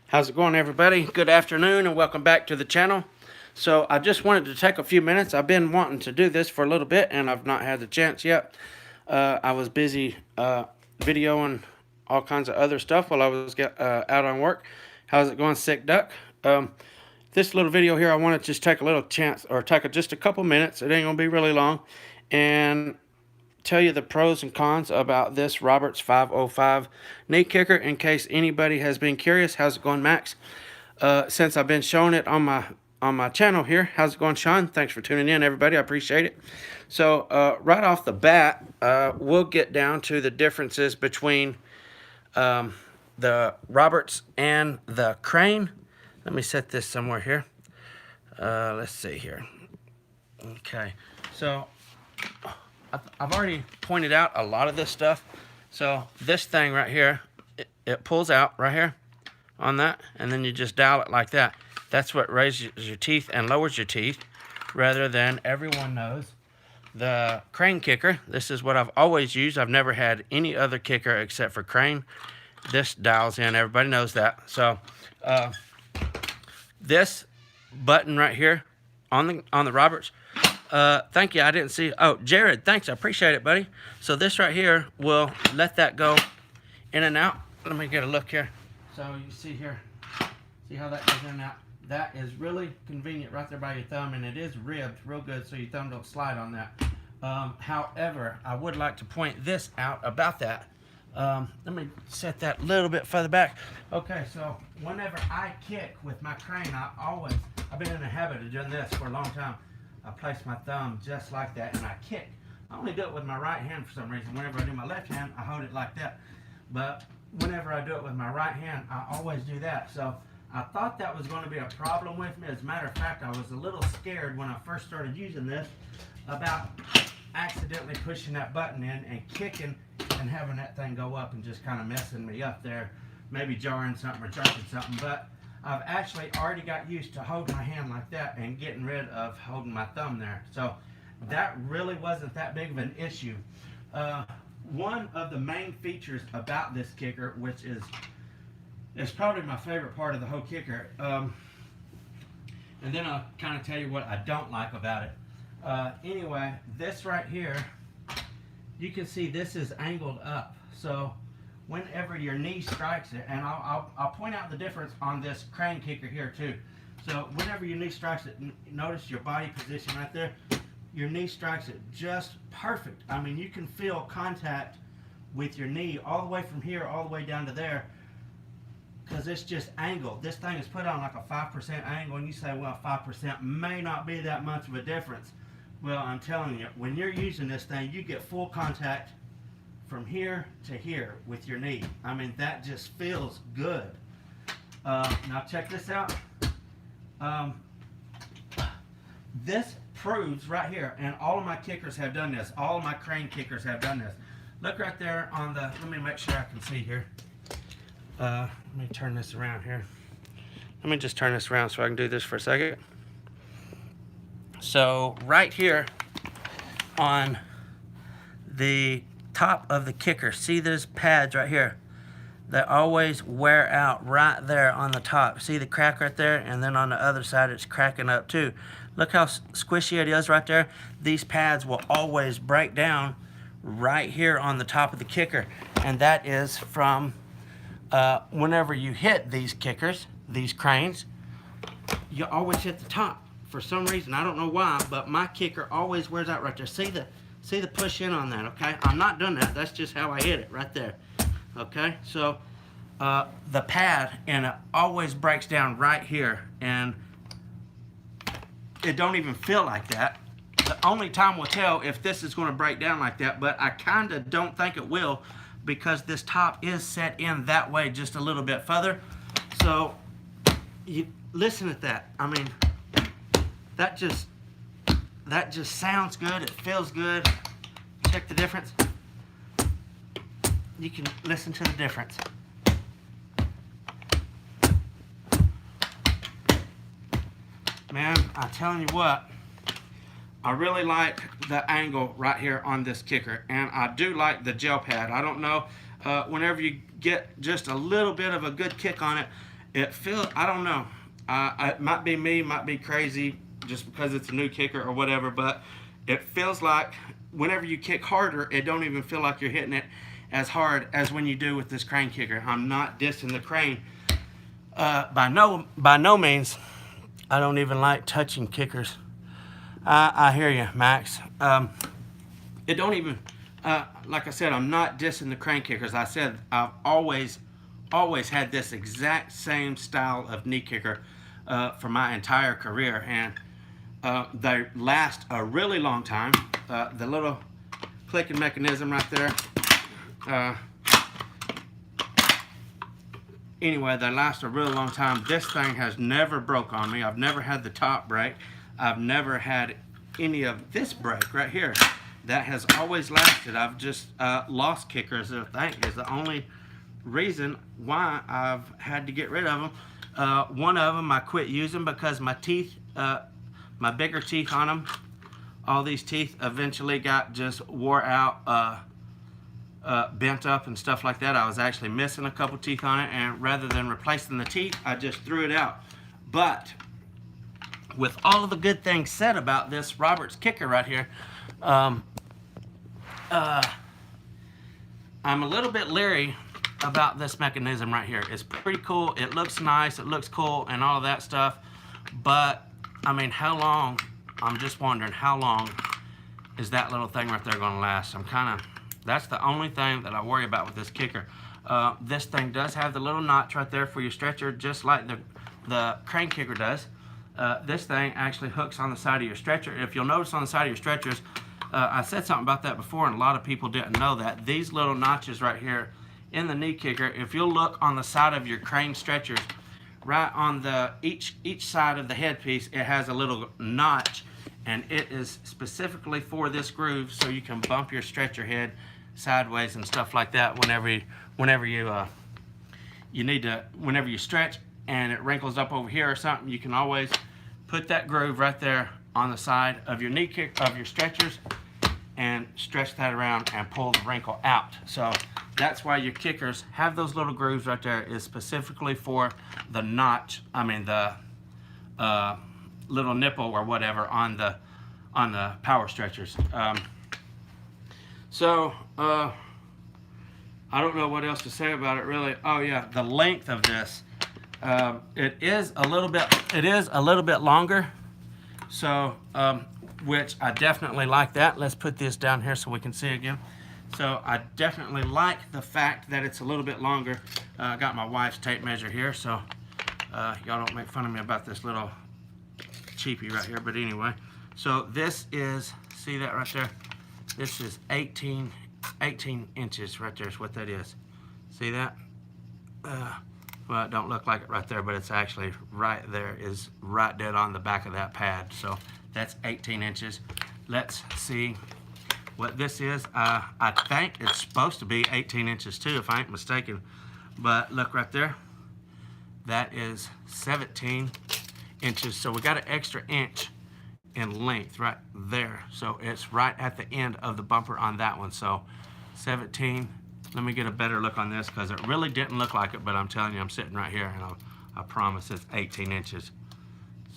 How's it going, everybody? Good afternoon and welcome back to the channel. So I just wanted to take a few minutes. I've been wanting to do this for a little bit and I've not had the chance yet. I was busy videoing all kinds of other stuff while I was out on work. How's it going, Sick Duck? This little video here, I want to just take a little chance, or take just a couple minutes. It ain't gonna be really long, and tell you the pros and cons about this Roberts 505 knee kicker in case anybody has been curious. How's it going, Max? Since I've been showing it on my channel here. How's it going, Sean? Thanks for tuning in, everybody. I appreciate it. So right off the bat, we'll get down to the differences between the Roberts and the Crain. Let me set this somewhere here. Let's see here. Okay, so I've already pointed out a lot of this stuff. So this thing right here, it pulls out right here on that, and then you just dial it like that. That's what raises your teeth and lowers your teeth, rather than, everyone knows, the Crain kicker. This is what I've always used. I've never had any other kicker except for Crain. This dials in, everybody knows that. So this button right here on the Roberts, thank you, I didn't see. Oh, Jared, thanks, I appreciate it, buddy. So this right here will let that go in and out. Let me get a look here. So you see here, see how that goes in and out? That is really convenient right there by your thumb, and it is ribbed real good so your thumb don't slide on that. However, I would like to point this out about that. Let me set that a little bit further back. Okay, so whenever I kick with my Crain, I've been in the habit of doing this for a long time. I place my thumb just like that and I kick. I only do it with my right hand for some reason. Whenever I do my left hand, I hold it like that. But whenever I do it with my right hand, I always do that. So I thought that was going to be a problem with me. As a matter of fact, I was a little scared when I first started using this about accidentally pushing that button in and kicking and having that thing go up and just kind of messing me up there, maybe jarring something or jerking something. But I've actually already got used to holding my hand like that and getting rid of holding my thumb there. So that really wasn't that big of an issue. One of the main features about this kicker, which is probably my favorite part of the whole kicker, and then I'll kind of tell you what I don't like about it. Anyway, this right here, you can see this is angled up. So whenever your knee strikes it, and I'll point out the difference on this Crain kicker here too. So whenever your knee strikes it, notice your body position right there. Your knee strikes it just perfect. I mean, you can feel contact with your knee all the way from here all the way down to there, because it's just angled. This thing is put on like a 5% angle, and you say, well, 5% may not be that much of a difference. Well, I'm telling you, when you're using this thing, you get full contact from here to here with your knee. I mean, that just feels good. Now check this out. This proves right here, and all of my kickers have done this. All of my Crain kickers have done this. Look right there on the, let me make sure I can see here. Let me turn this around here. Let me just turn this around so I can do this for a second. So right here on the top of the kicker, see those pads right here? They always wear out right there on the top. See the crack right there? And then on the other side, it's cracking up too. Look how squishy it is right there. These pads will always break down right here on the top of the kicker. And that is from whenever you hit these kickers, these Crains, you always hit the top. For some reason, I don't know why, but my kicker always wears out right there. See the push in on that, okay? I'm not doing that. That's just how I hit it right there. Okay, so the pad, and it always breaks down right here, and it don't even feel like that. The only time will tell if this is going to break down like that, but I kind of don't think it will, because this top is set in that way just a little bit further. So you listen to that. I mean, that just sounds good. It feels good. Check the difference. You can listen to the difference. Man, I'm telling you what, I really like the angle right here on this kicker, and I do like the gel pad. I don't know, whenever you get just a little bit of a good kick on it, it feels, I don't know. It might be me, might be crazy just because it's a new kicker or whatever, but it feels like whenever you kick harder, it don't even feel like you're hitting it as hard as when you do with this Crain kicker. I'm not dissing the Crain. By no means. I don't even like touching kickers. I hear you, Max. It don't even, like I said, I'm not dissing the Crain kickers. I said I've always had this exact same style of knee kicker for my entire career, and they last a really long time. The little clicking mechanism right there. Anyway, they last a really long time. This thing has never broke on me. I've never had the top break. I've never had any of this break right here. That has always lasted. I've just lost kickers, I think, is the only reason why I've had to get rid of them. One of them I quit using because my teeth, my bigger teeth on them, all these teeth eventually got just wore out, bent up and stuff like that. I was actually missing a couple teeth on it, and rather than replacing the teeth, I just threw it out. But with all of the good things said about this Roberts kicker right here, I'm a little bit leery about this mechanism right here. It's pretty cool. It looks nice. It looks cool and all of that stuff. But, I mean, how long, I'm just wondering, how long is that little thing right there going to last? That's the only thing that I worry about with this kicker. This thing does have the little notch right there for your stretcher, just like the Crain kicker does. This thing actually hooks on the side of your stretcher. If you'll notice on the side of your stretchers, I said something about that before, and a lot of people didn't know that. These little notches right here in the knee kicker, if you'll look on the side of your Crain stretchers, right on the each side of the headpiece, it has a little notch, and it is specifically for this groove, so you can bump your stretcher head sideways and stuff like that whenever you stretch and it wrinkles up over here or something. You can always put that groove right there on the side of your knee kick of your stretchers and stretch that around and pull the wrinkle out. So that's why your kickers have those little grooves right there, is specifically for the notch, I mean the little nipple or whatever on the power stretchers. I don't know what else to say about it really. Oh yeah, the length of this. It is a little bit longer, so which I definitely like that. Let's put this down here so we can see again. So I definitely like the fact that it's a little bit longer. I got my wife's tape measure here, so y'all don't make fun of me about this little cheapie right here. But anyway, so this is, see that right there? This is 18 inches right there is what that is. See that? Well, it don't look like it right there, but it's actually right there, is right dead on the back of that pad. So that's 18 inches. Let's see what this is. I think it's supposed to be 18 inches too, if I ain't mistaken. But look right there. That is 17 inches. So we got an extra inch in length right there. So it's right at the end of the bumper on that one. So 17. Let me get a better look on this, because it really didn't look like it, but I'm telling you, I'm sitting right here, and I promise it's 18 inches.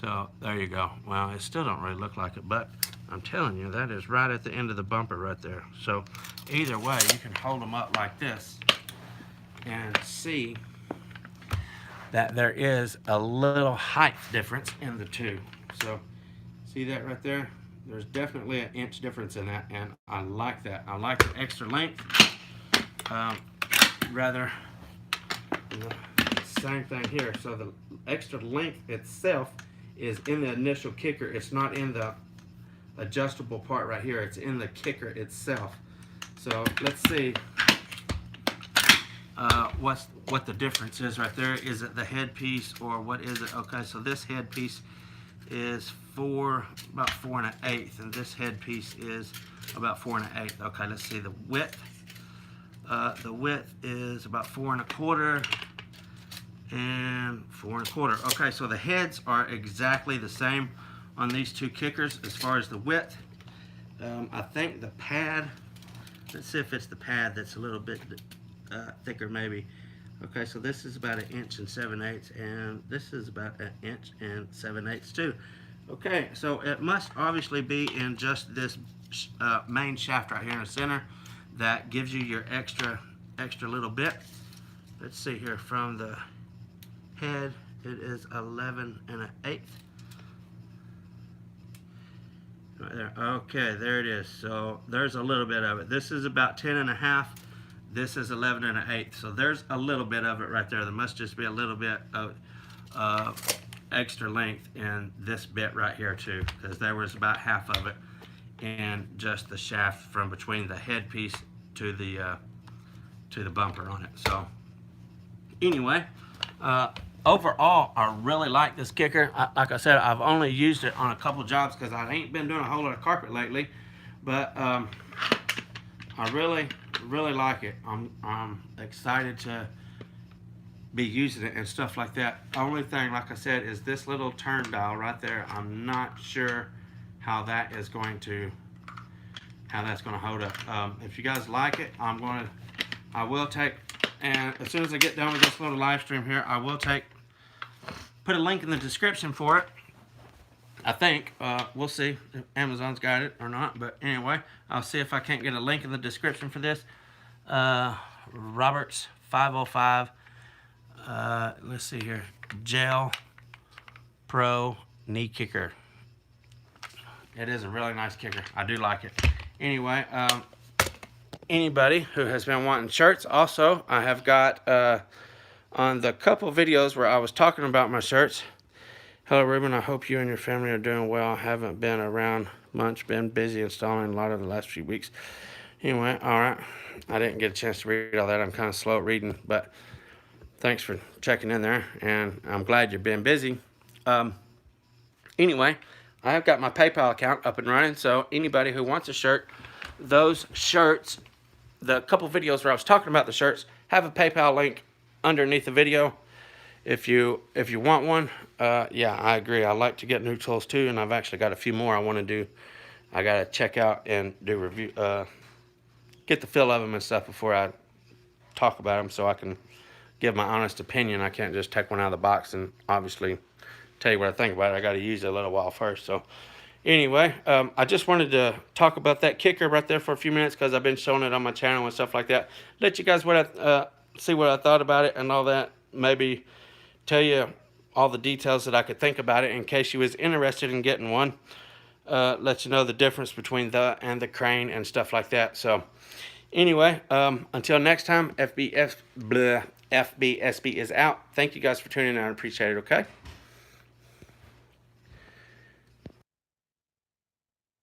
So there you go. Well, it still don't really look like it, but I'm telling you, that is right at the end of the bumper right there. So either way, you can hold them up like this and see that there is a little height difference in the two. So see that right there? There's definitely an inch difference in that, and I like that. I like the extra length. Rather, same thing here. So the extra length itself is in the initial kicker. It's not in the adjustable part right here. It's in the kicker itself. So let's see what the difference is right there. Is it the headpiece or what is it? Okay, so this headpiece is about 4 1/8, and this headpiece is about 4 1/8. Okay, let's see the width. The width is about 4 1/4 and 4 1/4. Okay, so the heads are exactly the same on these two kickers as far as the width. I think the pad, let's see if it's the pad that's a little bit thicker maybe. Okay, so this is about 1 7/8, and this is about 1 7/8 too. Okay, so it must obviously be in just this main shaft right here in the center that gives you your extra little bit. Let's see here, from the head it is 11 1/8. Right there. Okay, there it is. So there's a little bit of it. This is about 10 1/2. This is 11 1/8. So there's a little bit of it right there. There must just be a little bit of extra length in this bit right here too, because there was about half of it in just the shaft from between the headpiece to the bumper on it. So anyway, overall, I really like this kicker. Like I said, I've only used it on a couple jobs because I ain't been doing a whole lot of carpet lately, but I really like it. I'm excited to be using it and stuff like that. Only thing, like I said, is this little turn dial right there. I'm not sure how that's going to hold up. If you guys like it, I will take, and as soon as I get done with this little live stream here, I will put a link in the description for it. I think we'll see if Amazon's got it or not, but anyway, I'll see if I can't get a link in the description for this. Roberts 505. Let's see here, Gel Pro knee kicker. It is a really nice kicker. I do like it. Anyway, anybody who has been wanting shirts, also I have got on the couple videos where I was talking about my shirts. Hello Ruben, I hope you and your family are doing well. I haven't been around much, been busy installing a lot of the last few weeks. Anyway, alright, I didn't get a chance to read all that. I'm kind of slow at reading, but thanks for checking in there, and I'm glad you've been busy. Anyway, I have got my PayPal account up and running, so anybody who wants a shirt, those shirts, the couple videos where I was talking about the shirts, have a PayPal link underneath the video. If you want one, yeah, I agree. I like to get new tools too, and I've actually got a few more I want to do. I got to check out and do review, get the feel of them and stuff before I talk about them, so I can give my honest opinion. I can't just take one out of the box and obviously tell you what I think about it. I got to use it a little while first. So anyway, I just wanted to talk about that kicker right there for a few minutes because I've been showing it on my channel and stuff like that. Let you guys see what I thought about it and all that. Maybe tell you all the details that I could think about it in case you was interested in getting one. Let you know the difference between the and the Crain and stuff like that. So anyway, until next time, FBSB is out. Thank you guys for tuning in. I appreciate it, okay?